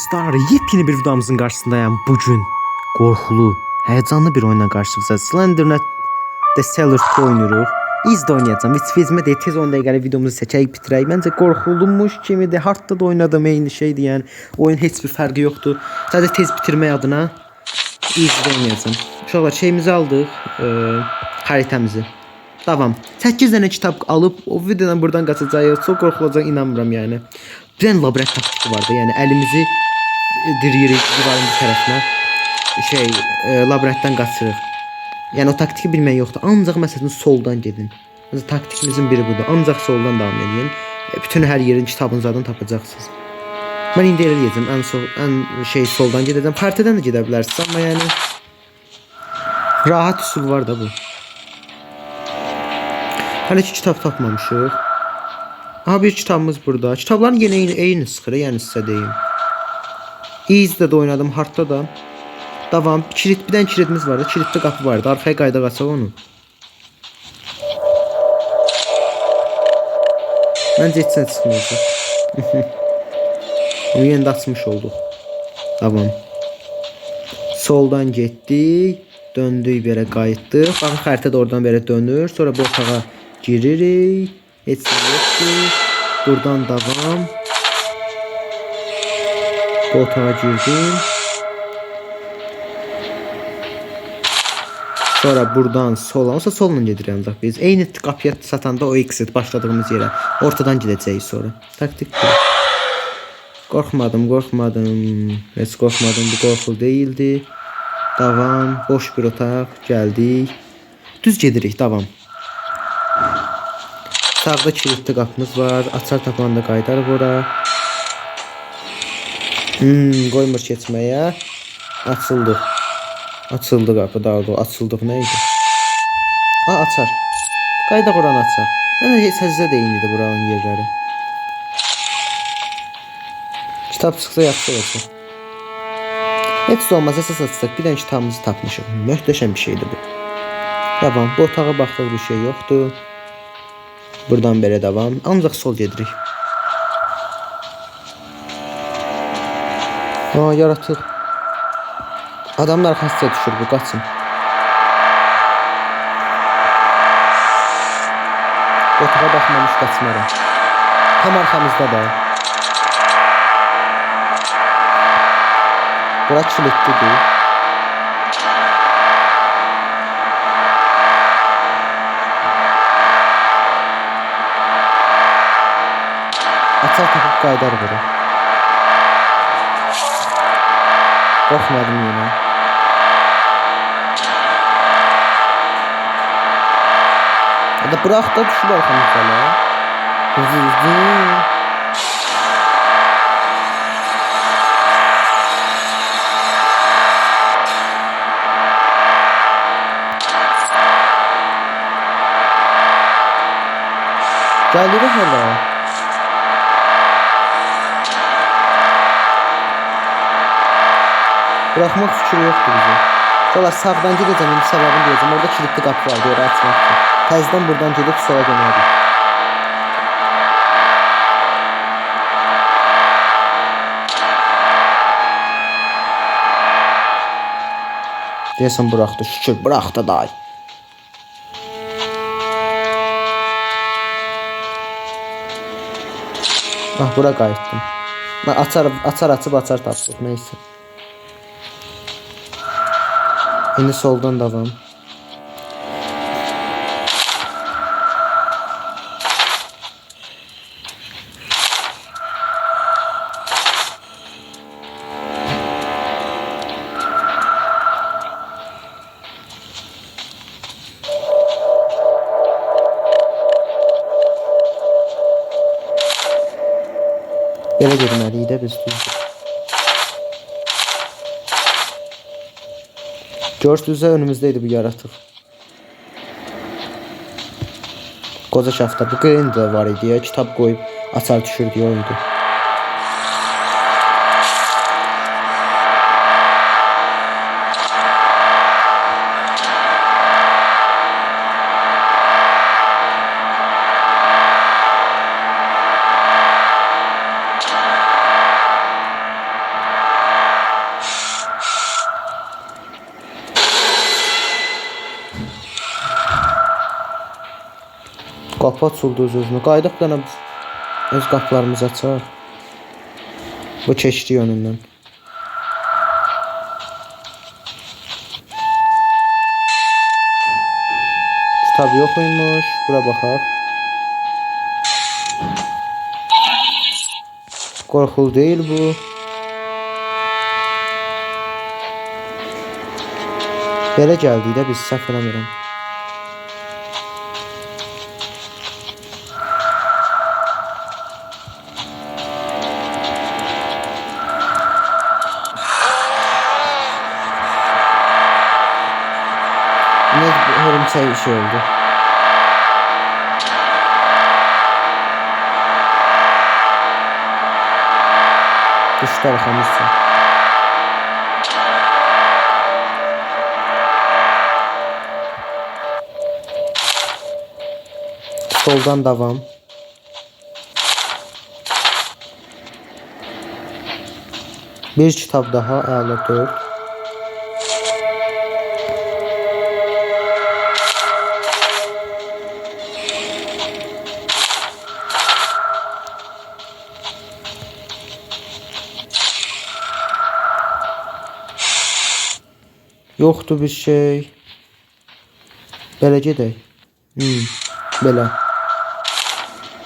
Star yepyeni bir videomuzun karşısındayım bugün. Qorxulu, heyecanlı bir oyuna karşınızda. Slendernet The Seller oynuyoruz. İzdə oynayacağım. Vezmə de tez 10 dəqiqəlik videomuzu seçək bitirək. Məncə qorxulmuş kimidir. Hardda da oynadım eyni şeydir yəni. Oyun heç bir fərqi yoxdur. Sadəcə tez bitirmək adına izdə oynayacağım. Uşaqlar şeyimizi aldıq, xəritəmizi. Davam. 8 dənə kitab alıb o videodan buradan qaçacağıq. Çox qorxulacaq inanmıram yəni. Bir dənə labirint taktiki vardı. Yəni əlimizi diriyirik divarın bir tərəfinə. Labirintdən qaçırıq. Yəni o taktiki bilmək yoxdur. Ancaq məsələn soldan gedin. Mesela taktikimizin biri budur. Ancaq soldan davam edin. Bütün hər yerin kitabınızdan tapacaqsınız. Mən indi elə deyəcəm. Ən soldan gedəcəm. Xəritədən də gedə bilərsiniz amma yəni rahat üsul var da bu. Hələ ki kitab tapmamışıq. Aha bir kitabımız burada. Kitabların yine eyni sıxır, yəni sizə deyim. Easy'də də oynadım, hardda da. Davam. Bir dənə kilidimiz vardı. Kiliddə qapı vardı. Arxaya qayda qaçaq onu. Məncə heç sən çıxmayacaq. Onu yeni də açmış olduq. Davam. Soldan getdik. Döndük belə qayıtdıq. Baxın xəritə də oradan belə dönür. Sonra bu otağa giririk. Heç şey yoxdur. Buradan davam. Bu otağa girdim. Sonra buradan sola. Olsa solla gedirəm ancaq biz. Eyni qapıya satanda o exit başladığımız yerə. Ortadan gedəcəyik sonra. Taktik bu. Qorxmadım. Heç qorxmadım. Bu qorxulu değildi. Davam. Boş bir otaq. Gəldik. Düz gedirik. Davam. Sağda kilitli qapımız var. Açar tapanda qaydarıq ora. Qoymur keçməyə. Açıldı. Açıldı qapı. Daha doğru açıldıq. Nə idi? Açar. Qaydaq oranı açar. Mənə səzə də eynidir buranın yerləri. Kitab çıxsa yaxşı olacaq. Heç olmaz əsas açsaq. Bir dənə kitabımızı tapmışıq. Möhtəşəm bir şeydir bu. Davam. Bu otağa baxdıq bir şey yoxdur. Buradan belə davam. Ancaq sol gedirik. Yaratıq. Adamın arxasıca düşür bu. Qaçın. Otağa baxmamış qaçmaram. Tam arxamızda da. Bura kilitlidir. Açar tapıb qaydar bura. Qorxmadım yenə. Bırax da düşür arxamızda. Hızlı. Gəlirik hələ. Bırakmaq fikri yoxdur bizim. Sonra sağdan gedəcəm, indi səbəbini deyəcəm. Orada kilitli qapı vardı, oraya açmaq üçün. Təzdən buradan gedib sola dönərik. Deyəsən bıraxdı, şükür bıraxdı day. Bura qayıtdım. Açar tapdıq, neysə. İndi soldan davam. Belə getməliyik də biz düzdür. Gördünüzsə önümüzdeydi bu yaratıq. Qoca şafta bu qeyn də var idi ya. Kitab qoyub açar düşürdü oydu. Qapı açıldı öz-özünə. Qaydaq qana öz qapılarımızı açar. Bu keçdi yönündən. Kitab yox imiş. Bura baxaq. Qorxulu deyil bu. Belə gəldik də biz, səhv eləmirəm. Ne hörümçək işi oldu. Düşdü arxamızda. Soldan davam. Bir kitab daha, əla 4. Yoxdur bir şey. Belə gedək. Belə.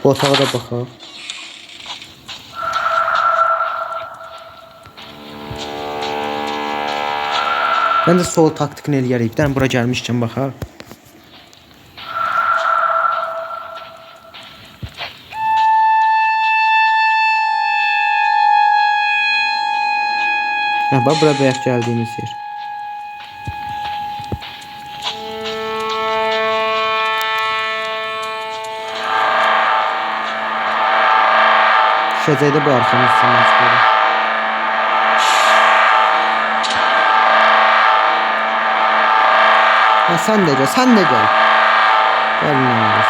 Bu otağa da baxaq. Ben de sol taktikini eləyərik. Bir dənə bura gəlmişkən baxaq. Bax, bura bayaq gəldiyimiz yer. Düşəcəkdə bu arxamızdan çıxarıq. Ha, sen de gel, sen de gel. Gel ne olur.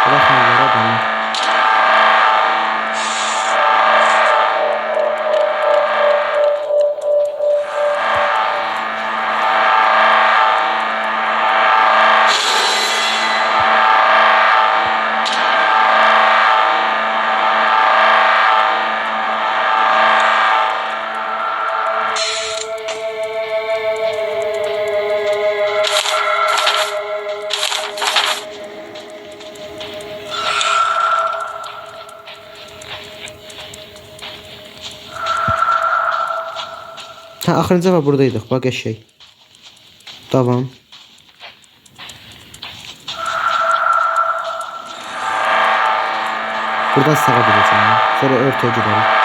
Bırakmıyorlar adamı. Ha, axırıncı və buradaydıq. Bax qəşəng. Davam. Buradan sağa gedəcəm. Sonra ortaya gedərik.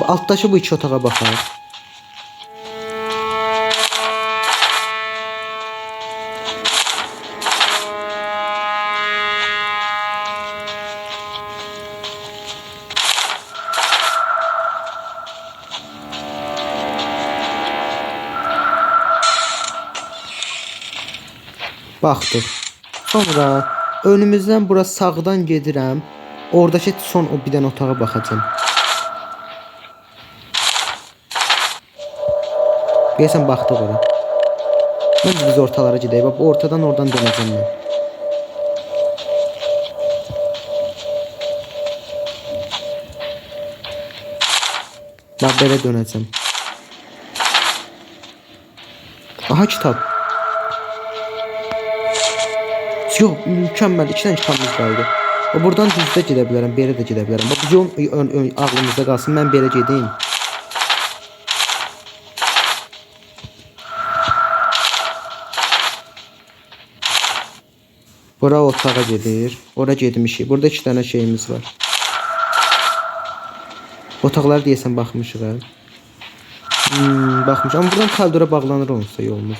Alttaki bu iki otağa baxaq. Baxdıq. Sonra önümüzdən bura sağdan gedirəm. Oradakı son o bir dənə otağa baxacağım. Deyəsən baxdıq ora. Məncə biz ortalara gedək. Bax, ortadan oradan dönəcəm mən. Bax, belə dönəcəm. Aha, kitab. Yox, mükəmməl. 2 dənə kitabımız qaldı. Buradan düzdə gedə bilərəm, belə də gedə bilərəm. Bax, yol ağlımızda qalsın. Mən belə gedeyim. Bura otağa gedir. Ora getmişik. Burada 2 dənə şeyimiz var. Otaqlar deyəsən baxmışıq ha. Baxmış. Amma buradan koridora bağlanır olsa yolumuz.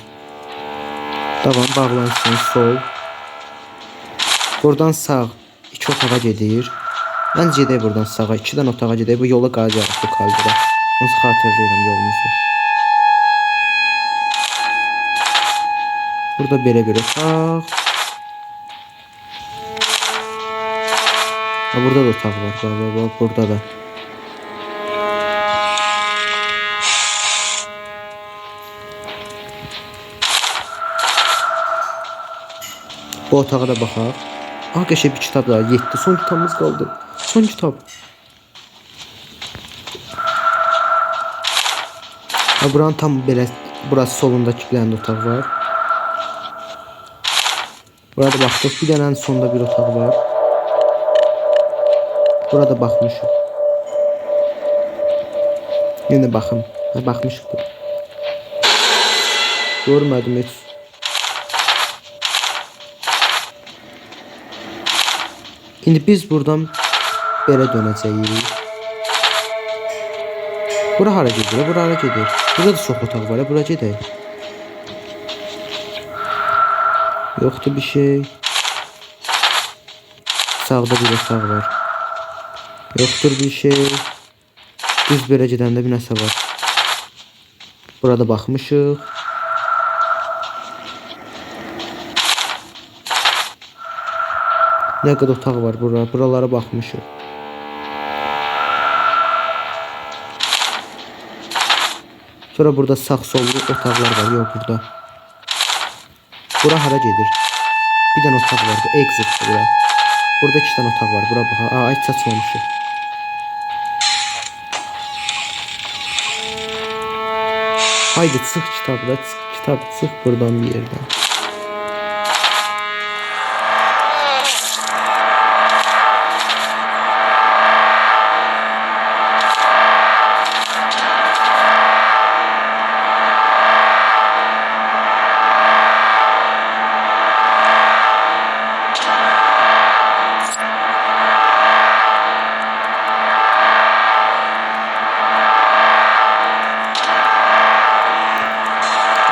Davam, bağlansın. Sol. Buradan sağ 2 otağa gedir. Məncə gedək buradan sağa. 2 dənə otağa gedək. Bu yola qayıdacaq bu kaldırə. Onsuz xatırlayıram yolumuzu. Burada belə bir otaq. Ha, burada da otaq var. Bak, burada da. Bu otağa da baxaq. Ah, qəşəng bir kitab daha. 7. Son kitabımız qaldı. Son kitab. Ha, buranın tam belə, burası solundakı bir dənə otaq var. Burada baxdıq. Bir dənənin sonunda bir otaq var. Burada baxmışıq. Yenə baxım. Ha, baxmışıq. Görmədim heç. İndi biz buradan belə dönəcəyik. Bura hara gedir? Bura hara gedir? Burada da çox otaq var. Bura gedək. Yoxdur bir şey. Sağda bir otaq var. Yoxdur bir şey. Düz belə gedəndə bir nəsə var. Burada baxmışıq. Nə qədər otaq var bura. Buralara baxmışıq. Sonra burada sağ sollu otaqlar var. Yox, burada. Bura hara gedir? Bir dənə otaq var. Bu exit bura. Burada 2 dənə otaq var. Bura bax. Aa, heç saçmamışıq. Haydi çıx kitabda. Çıx kitab. Çıx buradan bir yerdən.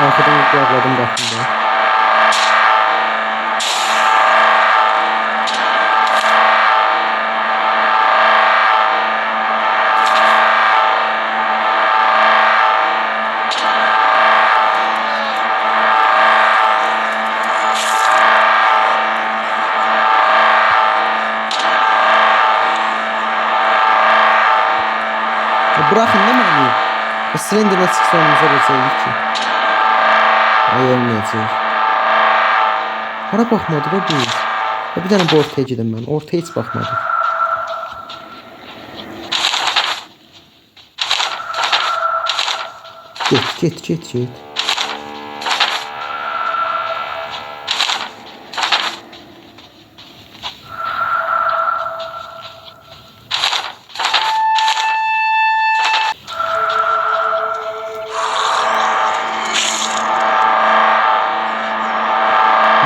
Arkadan yukarıladım baktığımda. Bırakın değil mi hani? Slender'ın sıksa önümüze basaydık ki. Ay olmayacaq. Hara baxmadı da biz. Bir dənə bu ortaya gedim mən. Ortaya heç baxmadı. Get.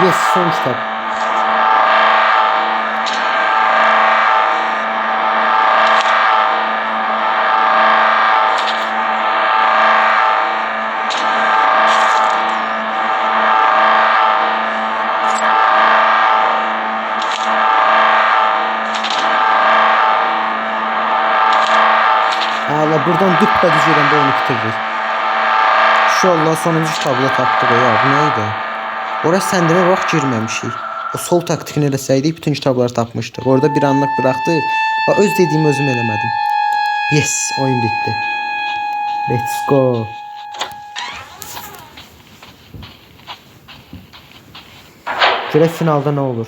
Yes, son kitap. Allah, buradan düppə düz yerəndə oyunu bitiririk. İnşallah sonuncu kitabı da tapdıq ya. Bu neydi? Orası səndəmə vaxt girməmişik. O sol taktikini eləsəydik bütün kitabları tapmışdıq. Orada bir anlıq bıraxdıq. Bax, öz dediyimi özüm eləmədim. Yes, oyun bitdi. Let's go. Görək finalda nə olur.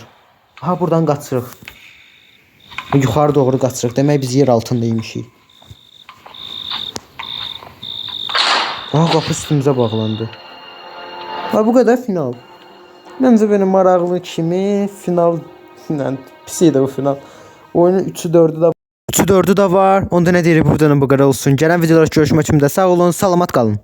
Ha, buradan qaçırıq. Yuxarı doğru qaçırıq. Demək biz yer altındaymışıq. Aha, qapı üstümüzə bağlandı. Ha, bu qədər final. Məncə belə maraqlı kimi final pis idi bu final. Oyunun 3-4'ü də var. Onda nə deyirik, buradan bu qədər olsun. Gələn videolarda görüşmək üçün də sağ olun, salamat qalın.